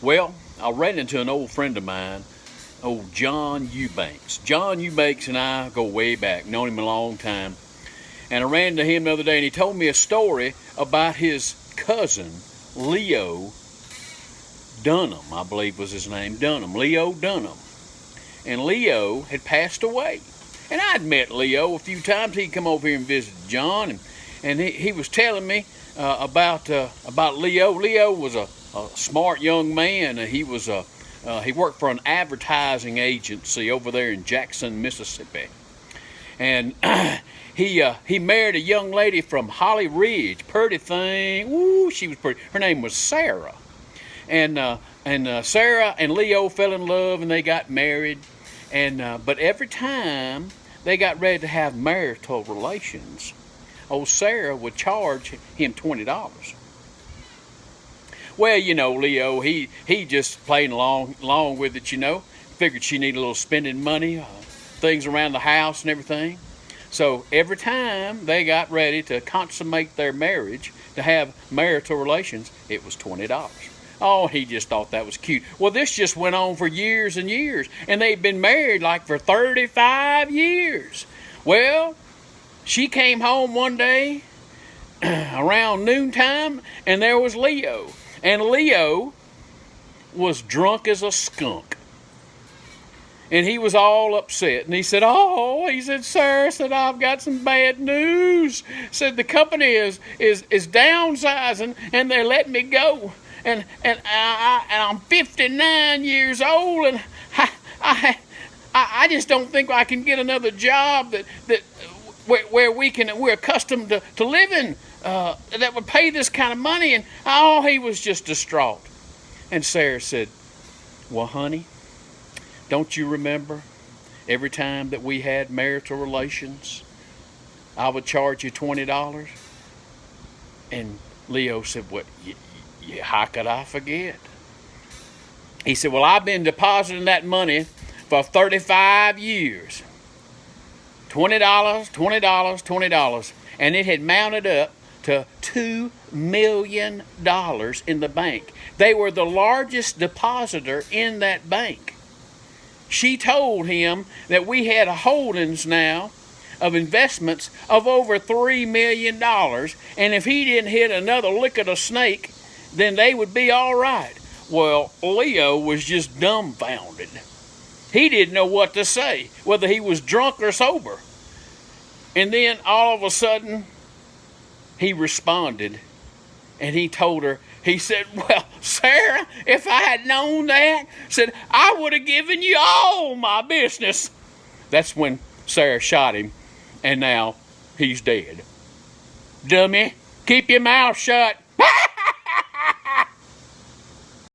Well, I ran into an old friend of mine, old John Eubanks. John Eubanks and I go way back, known him a long time. And I ran into him the other day, and he told me a story about his cousin, Leo Dunham, I believe was his name, Leo Dunham. And Leo had passed away. And I'd met Leo a few times. He'd come over here and visit John, and he was telling me about Leo. Leo was a smart young man. He worked for an advertising agency over there in Jackson, Mississippi. And he married a young lady from Holly Ridge, pretty thing. Ooh, she was pretty. Her name was Sarah. And Sarah and Leo fell in love, and they got married. But every time they got ready to have marital relations, old Sarah would charge him $20. Well, Leo, he just playing along with it, Figured she needed a little spending money, things around the house and everything. So every time they got ready to consummate their marriage, to have marital relations, it was $20. Oh, he just thought that was cute. Well, this just went on for years and years, and they'd been married like for 35 years. Well, she came home one day around noontime, and there was Leo. And Leo was drunk as a skunk. And he was all upset. And he said, sir, I've got some bad news. Said, the company is downsizing, and they're letting me go. And I'm 59 years old, and I just don't think I can get another job where we're accustomed to living that would pay this kind of money. And he was just distraught. And Sarah said, well, honey, don't you remember every time that we had marital relations, I would charge you $20? And Leo said, what? Yeah, how could I forget? He said, well, I've been depositing that money for 35 years. $20, $20, $20. And it had mounted up to $2 million in the bank. They were the largest depositor in that bank. She told him that we had holdings now of investments of over $3 million. And if he didn't hit another lick of the snake, then they would be all right. Well, Leo was just dumbfounded. He didn't know what to say, whether he was drunk or sober. And then all of a sudden, he responded, and he told her, he said, well, Sarah, if I had known that, said, I would have given you all my business. That's when Sarah shot him, and now he's dead. Dummy, keep your mouth shut.